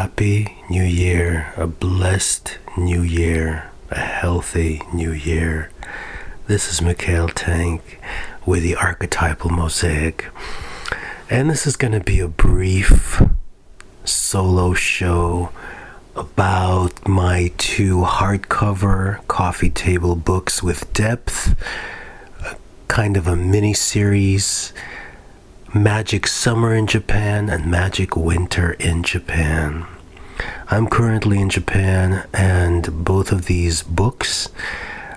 happy new year, a blessed new year, a healthy new year. This is Mikhail Tank with the Archetypal Mosaic. And this is going to be a brief solo show about my two hardcover coffee table books with depth, kind of a mini-series, Magic Summer in Japan and Magic Winter in Japan. I'm currently in Japan, and both of these books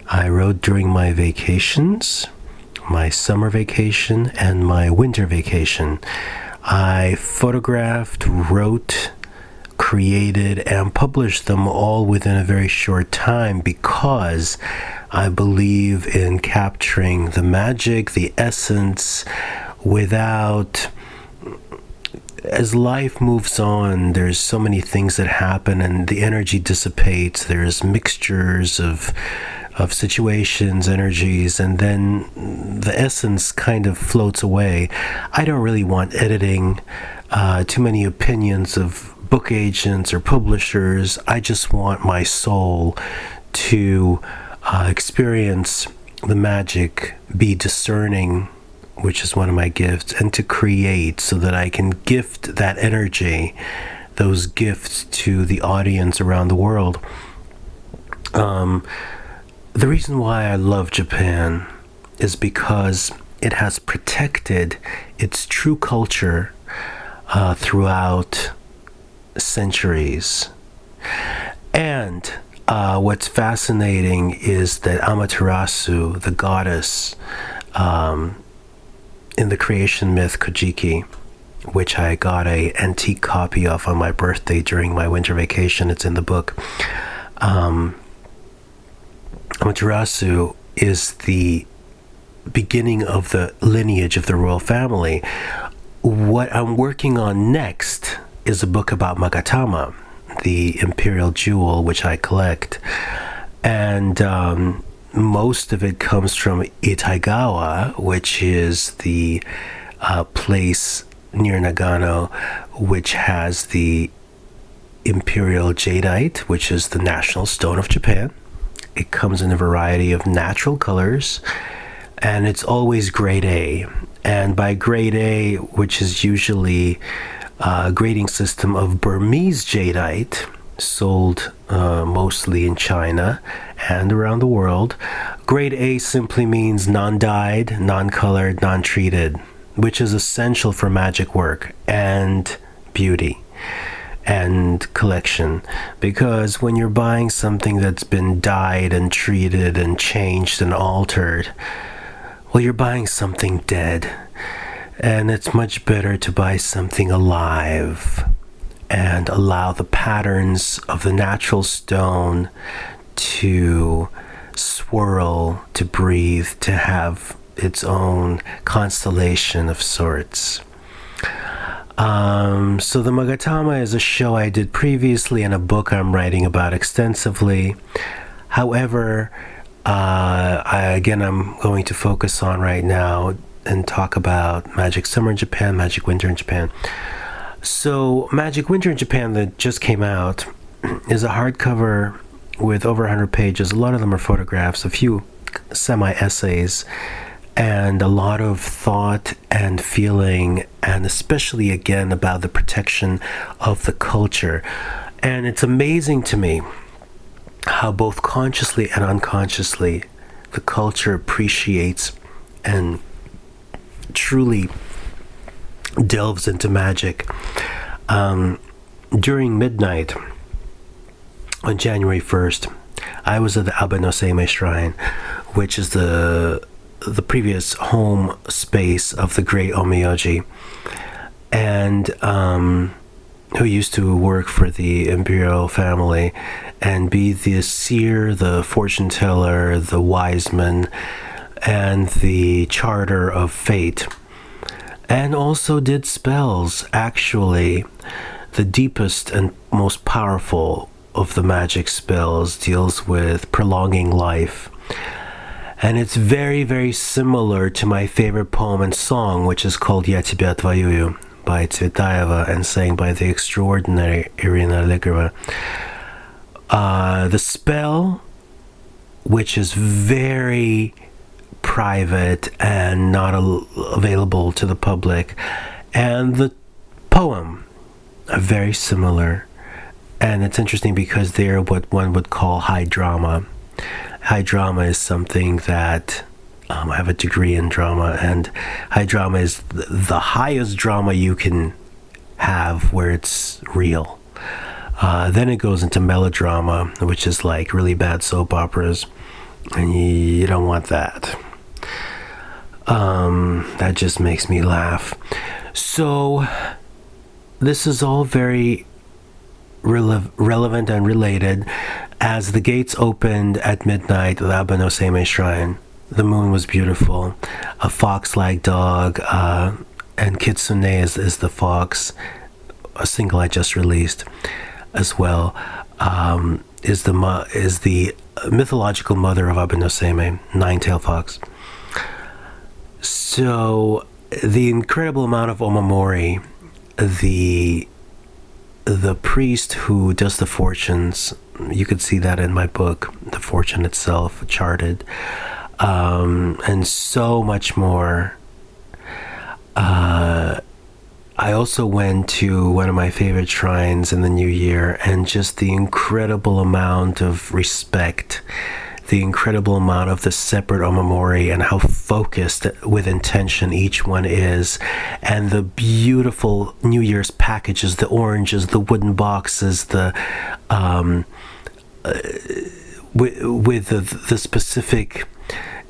I wrote during my vacations, my summer vacation and my winter vacation. I photographed, wrote, created, and published them all within a very short time because I believe in capturing the magic, the essence, without, as life moves on, there's so many things that happen and the energy dissipates. There's mixtures of situations, energies, and then the essence kind of floats away. I don't really want editing, too many opinions of book agents or publishers. I just want my soul to experience the magic, be discerning, which is one of my gifts, and to create so that I can gift that energy, those gifts to the audience around the world. The reason why I love Japan is because it has protected its true culture throughout centuries. And what's fascinating is that Amaterasu, the goddess, in the creation myth Kojiki, which I got an antique copy of on my birthday during my winter vacation. It's in the book. Amaterasu is the beginning of the lineage of the royal family. What I'm working on next is a book about Magatama, the imperial jewel, which I collect. And most of it comes from Itaegawa, which is the place near Nagano, which has the imperial jadeite, which is the national stone of Japan. It comes in a variety of natural colors, and it's always grade A. And by grade A, which is usually a grading system of Burmese jadeite, sold mostly in China and around the world. Grade A simply means non-dyed, non-colored, non-treated, which is essential for magic work and beauty and collection. Because when you're buying something that's been dyed and treated and changed and altered, well, you're buying something dead. And it's much better to buy something alive and allow the patterns of the natural stone to swirl, to breathe, to have its own constellation of sorts. So the Magatama is a show I did previously and a book I'm writing about extensively. However, I'm going to focus on right now and talk about Magic Summer in Japan, Magic Winter in Japan. So Magic Winter in Japan that just came out is a hardcover with over 100 pages. A lot of them are photographs, a few semi-essays, and a lot of thought and feeling, and especially again about the protection of the culture. And it's amazing to me how both consciously and unconsciously the culture appreciates and truly delves into magic. During midnight on January 1st, I was at the Abenoseme Shrine, which is the previous home space of the great Omiyoji, and who used to work for the imperial family and be the seer, the fortune teller, the wise man, and the charter of fate. And also did spells. Actually, the deepest and most powerful of the magic spells deals with prolonging life. And it's very, very similar to my favorite poem and song, which is called Я тебя твоюю, by Tsvetaeva and sang by the extraordinary Irina Allegova. The spell, which is very private and not available to the public, and the poem are very similar. And it's interesting because they're what one would call high drama. High drama is something that I have a degree in drama, and high drama is the highest drama you can have where it's real. Then it goes into melodrama, which is like really bad soap operas, and you don't want that. That just makes me laugh. So this is all very relevant and related. As the gates opened at midnight at the Abba no Seimei shrine, the moon was beautiful. A fox-like dog, and Kitsune is the fox, a single I just released as well, is the mythological mother of Abba no Seimei, nine-tailed fox. So the incredible amount of omamori, the priest who does the fortunes, you could see that in my book, the fortune itself charted, and so much more. I also went to one of my favorite shrines in the new year, and just the incredible amount of respect, the incredible amount of the separate omamori, and how focused with intention each one is, and the beautiful New Year's packages, the oranges, the wooden boxes, the with the specific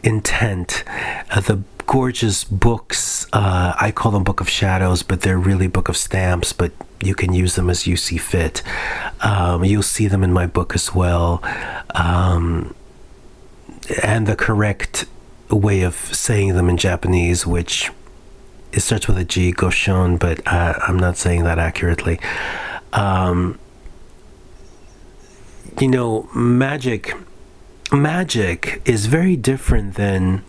intent, the gorgeous books. I call them Book of Shadows, but they're really Book of Stamps, but you can use them as you see fit. You'll see them in my book as well. And the correct way of saying them in Japanese, which it starts with a G, Goshon, but I'm not saying that accurately. Magic is very different than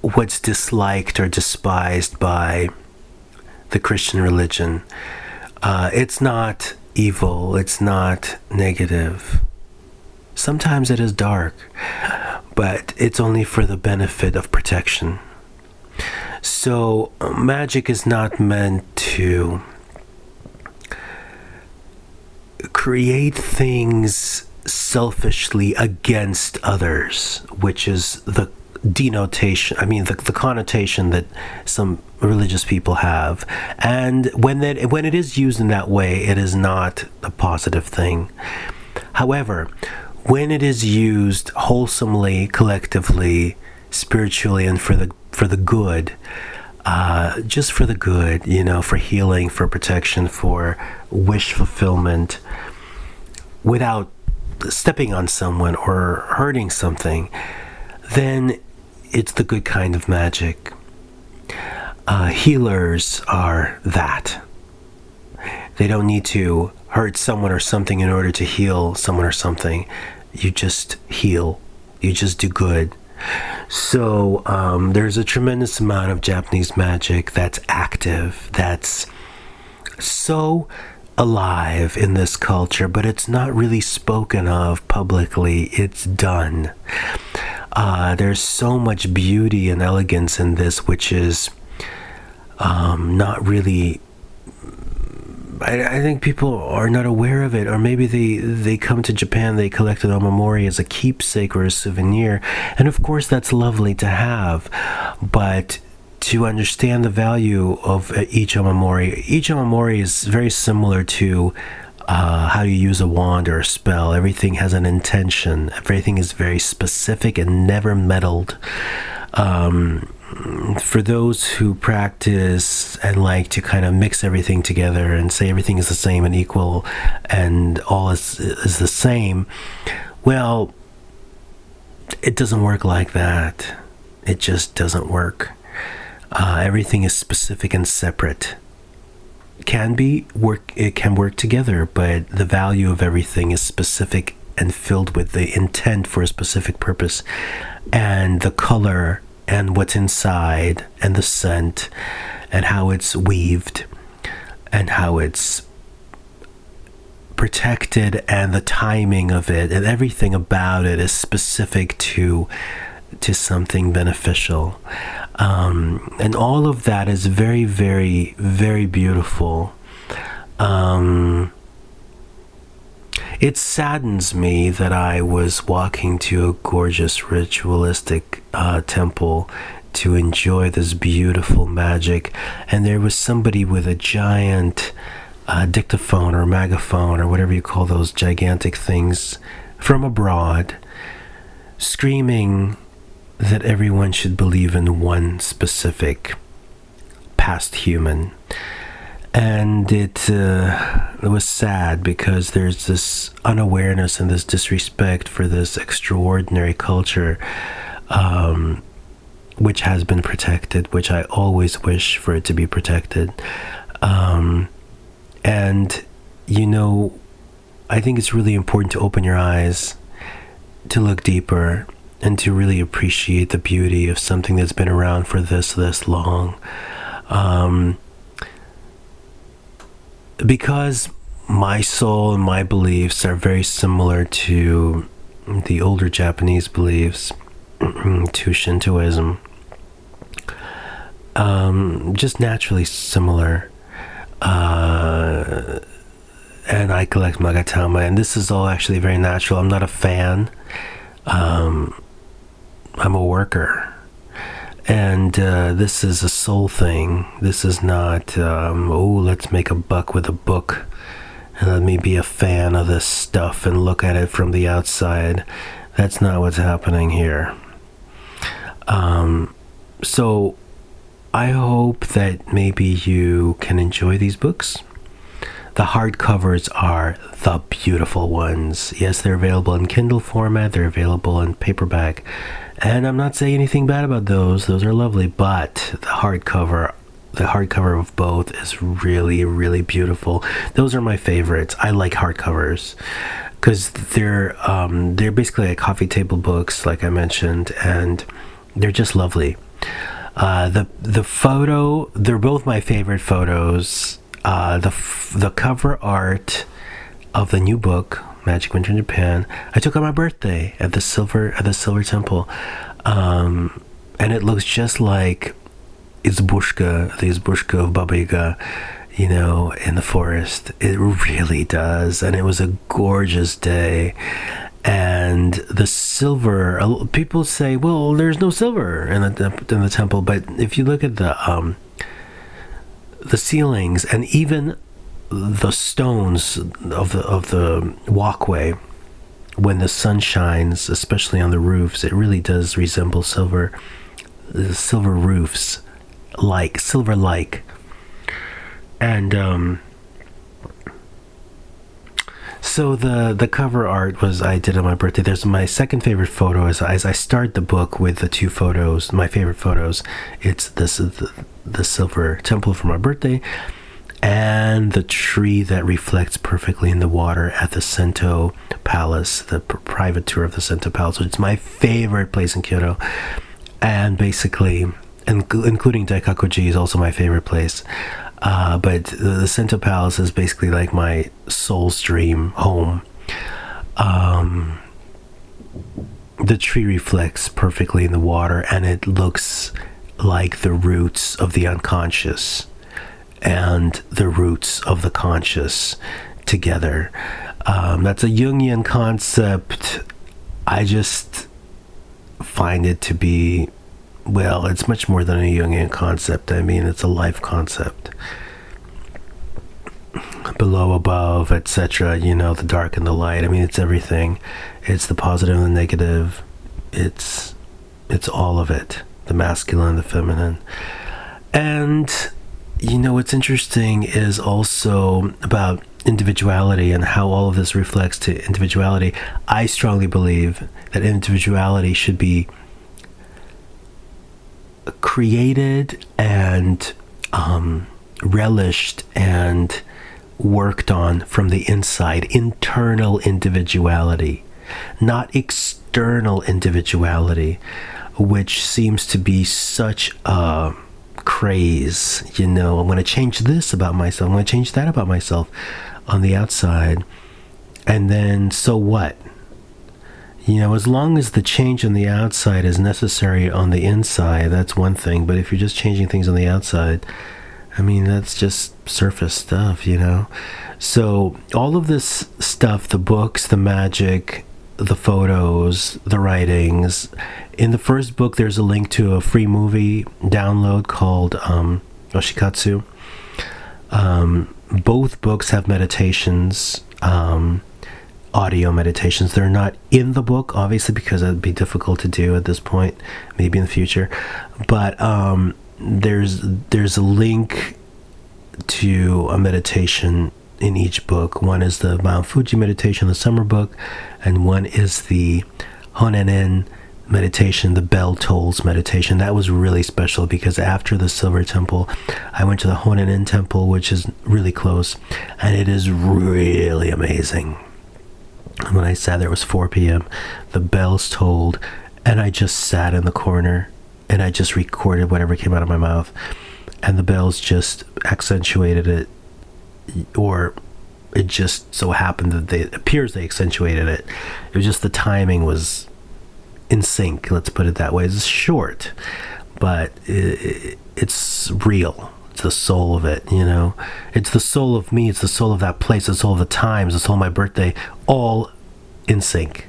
what's disliked or despised by the Christian religion. It's not evil, it's not negative. Sometimes it is dark, but it's only for the benefit of protection. So magic is not meant to create things selfishly against others, which is the denotation, the connotation that some religious people have. And when it is used in that way, it is not a positive thing. However, when it is used wholesomely, collectively, spiritually, and for the good, just for the good, for healing, for protection, for wish fulfillment, without stepping on someone or hurting something, then it's the good kind of magic. Healers are that. They don't need to hurt someone or something in order to heal someone or something. You just heal. You just do good. So there's a tremendous amount of Japanese magic that's active, that's so alive in this culture, but it's not really spoken of publicly. It's done. There's so much beauty and elegance in this, which is not really... I think people are not aware of it, or maybe they come to Japan, they collected omamori as a keepsake or a souvenir, and of course that's lovely to have, but to understand the value of each omamori is very similar to how you use a wand or a spell. Everything has an intention. Everything is very specific and never meddled. For those who practice and like to kind of mix everything together and say everything is the same and equal and all is the same, well, it doesn't work like that. It just doesn't work. Everything is specific and separate. It can work together, but the value of everything is specific and filled with the intent for a specific purpose, and the color and what's inside and the scent and how it's weaved and how it's protected, and the timing of it and everything about it is specific to something beneficial, and all of that is very, very, very beautiful. It saddens me that I was walking to a gorgeous ritualistic temple to enjoy this beautiful magic, and there was somebody with a giant dictaphone or megaphone or whatever you call those gigantic things from abroad, screaming that everyone should believe in one specific past human. And it was sad, because there's this unawareness and this disrespect for this extraordinary culture, which has been protected, which I always wish for it to be protected. And, I think it's really important to open your eyes, to look deeper, and to really appreciate the beauty of something that's been around for this long. Because my soul and my beliefs are very similar to the older Japanese beliefs, to Shintoism. Just naturally similar. And I collect magatama, and this is all actually very natural. I'm not a fan. I'm a worker. And this is a soul thing. This is not, let's make a buck with a book, and let me be a fan of this stuff and look at it from the outside. That's not what's happening here. So I hope that maybe you can enjoy these books. The hardcovers are the beautiful ones. Yes, they're available in Kindle format. They're available in paperback. And I'm not saying anything bad about those. Those are lovely. But the hardcover of both is really, really beautiful. Those are my favorites. I like hardcovers because they're basically like coffee table books, like I mentioned, and they're just lovely. The photo, they're both my favorite photos. The cover art of the new book, Magic Winter in Japan, I took on my birthday at the Silver Temple, and it looks just like the Izbushka of Baba Yaga, in the forest. It really does, and it was a gorgeous day. And the silver, people say, well, there's no silver in the temple, but if you look at the ceilings and even the stones of the walkway, when the sun shines, especially on the roofs, it really does resemble silver. The silver roofs, silver-like. And so the cover art I did on my birthday. There's my second favorite photo as I start the book with the two photos, my favorite photos. It's the Silver Temple for my birthday, and the tree that reflects perfectly in the water at the Sento Palace, the private tour of the Sento Palace, which is my favorite place in Kyoto. And basically, including Daikakuji is also my favorite place. But the Sento Palace is basically like my soul's dream home. The tree reflects perfectly in the water, and it looks like the roots of the unconscious and the roots of the conscious together. That's a Jungian concept. I just find it to be, well, it's much more than a Jungian concept. I mean, it's a life concept. Below, above, etc., the dark and the light. I mean, it's everything. It's the positive and the negative. It's all of it. The masculine and the feminine. And, what's interesting is also about individuality and how all of this reflects to individuality. I strongly believe that individuality should be created and relished and worked on from the inside. Internal individuality, not external individuality, which seems to be such a craze. I'm going to change this about myself. I'm going to change that about myself on the outside. And then, so what? As long as the change on the outside is necessary on the inside, that's one thing. But if you're just changing things on the outside, that's just surface stuff, So all of this stuff, the books, the magic, the photos, the writings. In the first book, there's a link to a free movie download called Oshikatsu. Both books have meditations, audio meditations. They're not in the book, obviously, because it'd be difficult to do at this point, maybe in the future. But there's a link to a meditation in each book. One is the Mount Fuji meditation, the summer book, and one is the Honen meditation, the bell tolls meditation. That was really special because after the Silver Temple, I went to the Honen Temple, which is really close, and it is really amazing. And when I sat there, it was 4 p.m. The bells tolled, and I just sat in the corner, and I just recorded whatever came out of my mouth, and the bells just accentuated it, or it just so happened that it appears they accentuated it. It was just the timing was in sync, let's put it that way. It's short, but it's real. It's the soul of it, It's the soul of me. It's the soul of that place. The soul of the times. The soul of my birthday. All in sync.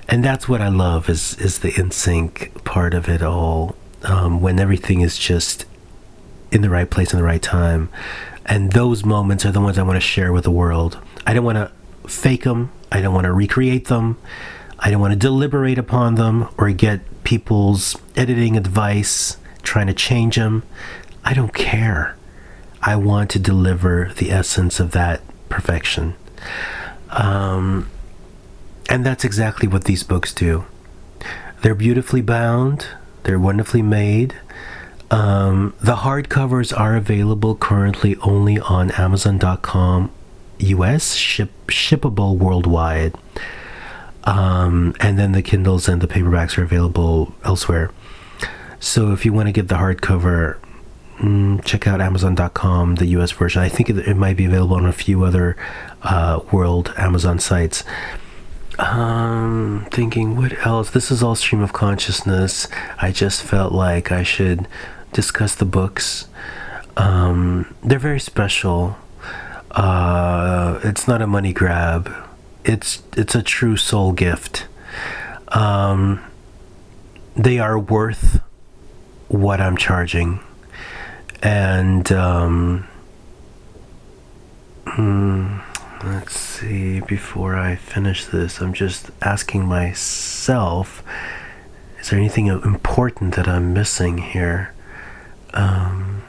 And that's what I love is the in sync part of it all. When everything is just in the right place in the right time. And those moments are the ones I want to share with the world. I don't want to fake them. I don't want to recreate them. I don't want to deliberate upon them or get people's editing advice, trying to change them. I don't care. I want to deliver the essence of that perfection. And that's exactly what these books do. They're beautifully bound. They're wonderfully made. The hardcovers are available currently only on Amazon.com US, shippable worldwide. And then the Kindles and the paperbacks are available elsewhere. So if you want to get the hardcover, check out Amazon.com, the US version. I think it might be available on a few other world Amazon sites. Thinking, what else? This is all stream of consciousness. I just felt like I should discuss the books. They're very special. It's not a money grab. It's a true soul gift. They are worth what I'm charging. And let's see, before I finish this, I'm just asking myself, is there anything important that I'm missing here? And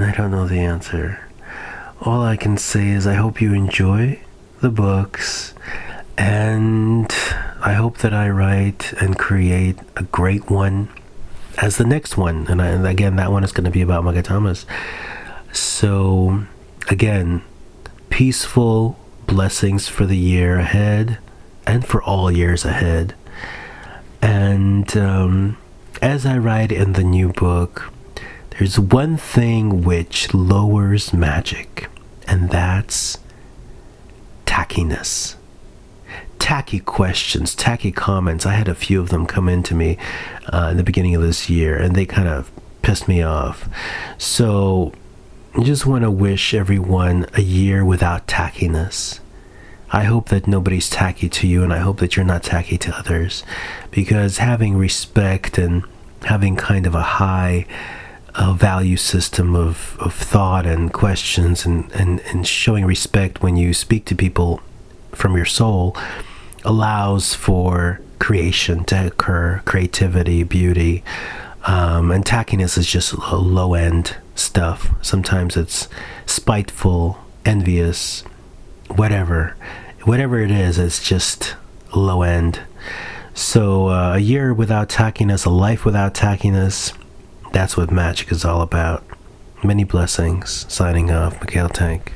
I don't know the answer. All I can say is I hope you enjoy the books, and I hope that I write and create a great one as the next one. And again, that one is going to be about Magatamas. So again, peaceful blessings for the year ahead and for all years ahead. And as I write in the new book, there's one thing which lowers magic, and that's tackiness. Tacky questions, tacky comments. I had a few of them come into me in the beginning of this year, and they kind of pissed me off. So I just want to wish everyone a year without tackiness. I hope that nobody's tacky to you, and I hope that you're not tacky to others, because having respect and having kind of a high value system of thought and questions and showing respect when you speak to people from your soul allows for creation to occur, creativity, beauty, and tackiness is just low-end stuff. Sometimes it's spiteful, envious, whatever it is, it's just low-end. So a year without tackiness, a life without tackiness, that's what magic is all about. Many blessings. Signing off, Mikhail Tank.